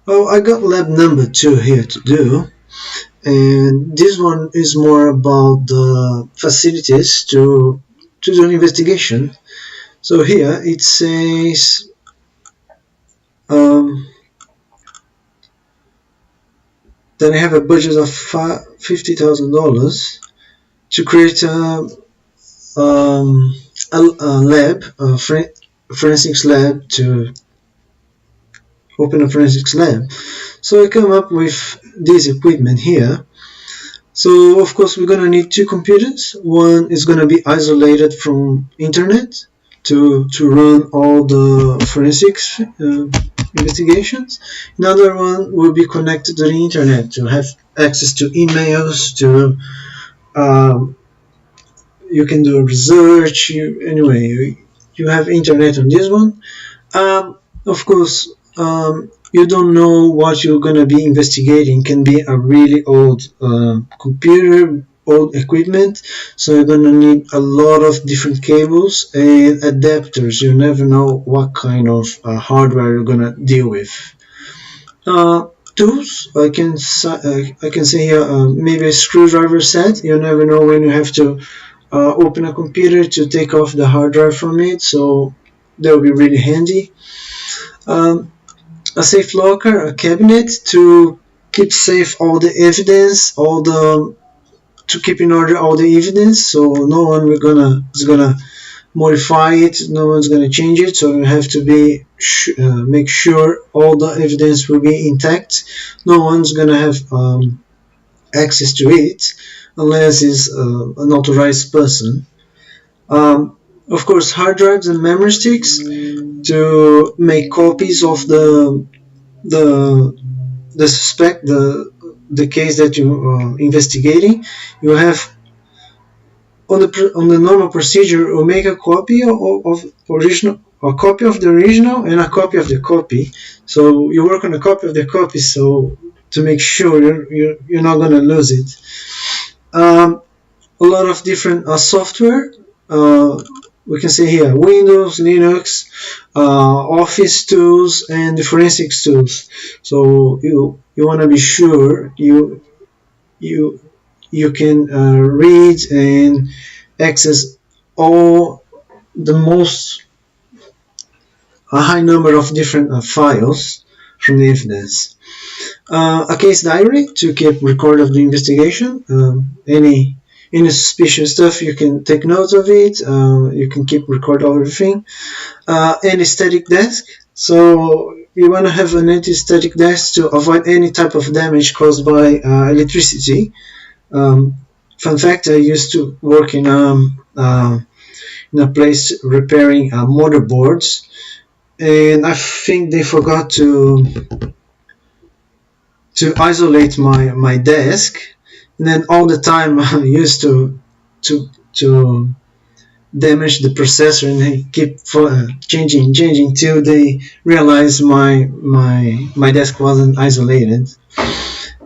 Oh, I got lab number 2 here to do, and this one is more about the facilities to do an investigation. So here it says um, that I have a budget of $50,000 to create um, a lab, a forensics lab, to open a forensics lab. So I come up with this equipment here. So of course we're gonna need two computers. One is gonna be isolated from internet to run all the forensics investigations. Another one will be connected to the internet to have access to emails, to um, you can do research. You have internet on this one. Of course, you don't know what you're gonna be investigating. Can be a really old computer, old equipment, so you're gonna need a lot of different cables and adapters. You never know what kind of hardware you're gonna deal with. Tools, I can say here, maybe a screwdriver set. You never know when you have to open a computer to take off the hard drive from it, so that will be really handy. Um, a safe locker, a cabinet to keep safe all the evidence, all the to keep in order all the evidence, so no one is gonna modify it, no one's gonna change it. So you have to be make sure all the evidence will be intact. No one's gonna have access to it unless it's an authorized person. Of course, hard drives and memory sticks to make copies of the the suspect, the case that you are investigating. You have on the normal procedure, you make a copy of original, a copy of the original and a copy of the copy. So you work on a copy of the copy, so to make sure you're not gonna lose it. A lot of different software. We can say here Windows, Linux, Office tools, and the forensics tools. So you want to be sure you you can read and access all the most a high number of different files from the evidence. A case diary to keep record of the investigation. Any suspicious stuff, you can take notes of it. You can keep record of everything. Anti-static desk. So you want to have an anti-static desk to avoid any type of damage caused by electricity. Fun fact: I used to work in a place repairing motherboards, and I think they forgot to isolate my desk, and then all the time I used to damage the processor, and they keep changing till they realized my desk wasn't isolated.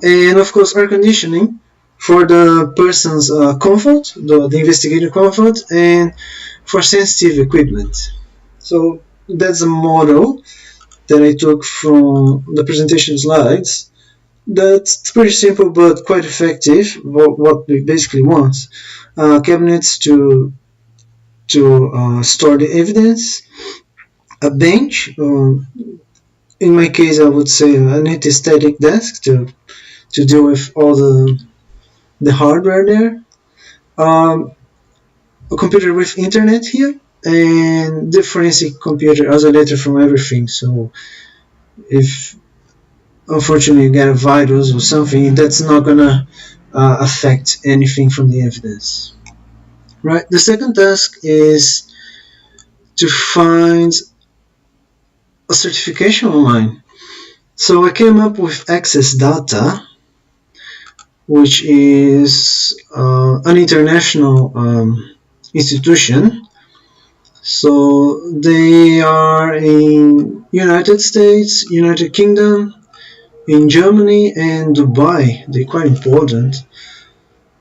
And of course, air conditioning for the person's comfort, the investigator comfort, and for sensitive equipment. So that's a model that I took from the presentation slides. That's pretty simple but quite effective. What we basically want: cabinets to store the evidence, a bench. In my case, I would say an anti-static desk to deal with all the hardware there. A computer with internet here, and the forensic computer isolated from everything. So if unfortunately you get a virus or something, that's not gonna affect anything from the evidence. Right. The second task is to find a certification online. So I came up with Access Data, which is an international institution. So they are in United States, United Kingdom, in Germany, and Dubai. They're quite important.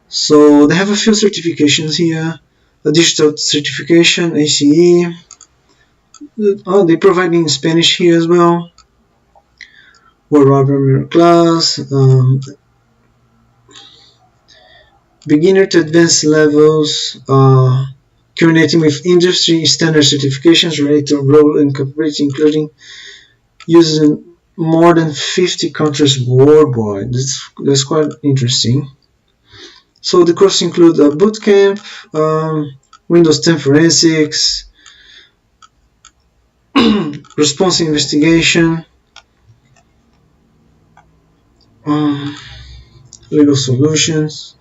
So they have a few certifications here. A digital certification, ACE. They provide in Spanish here as well. or rubber mirror class, beginner to advanced levels, culminating with industry standard certifications related to role and capability, including used in more than 50 countries worldwide. That's quite interesting. So the course include a bootcamp, Windows 10 forensics, response investigation, um, legal solutions,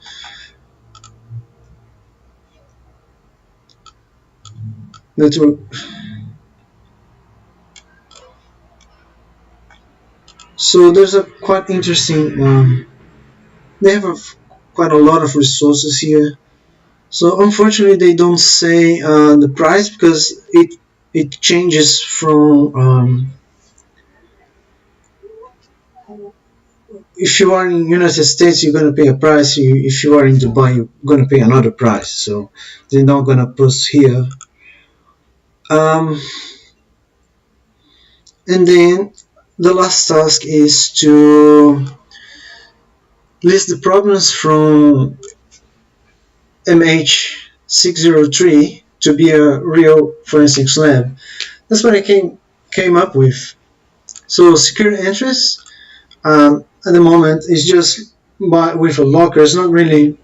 network. So there's a quite interesting. They have quite a lot of resources here. So unfortunately, they don't say the price because it changes from if you are in United States, you're gonna pay a price. If you are in Dubai, you're gonna pay another price. So they're not gonna post here. Um, and then the last task is to list the problems from MH603 to be a real forensics lab. That's what I came up with. So secure entries at the moment is just with a locker. It's not really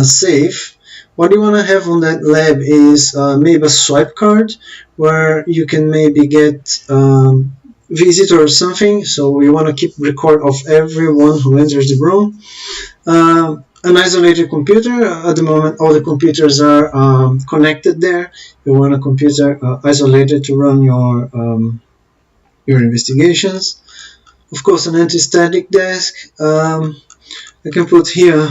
safe. What you want to have on that lab is maybe a swipe card where you can maybe get visit or something. So you want to keep record of everyone who enters the room. An isolated computer. At the moment, all the computers are connected there. You want a computer isolated to run your investigations. Of course, an anti-static desk. I can put here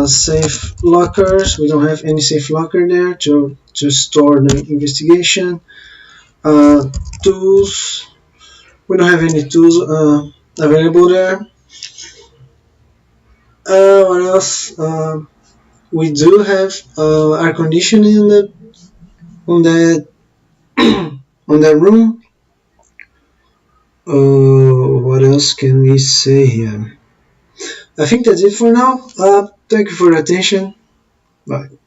safe lockers. We don't have any safe locker there to store the investigation. Tools. We don't have any tools available there. What else? We do have air conditioning on that on that room. What else can we say here? I think that's it for now. Thank you for your attention. Bye.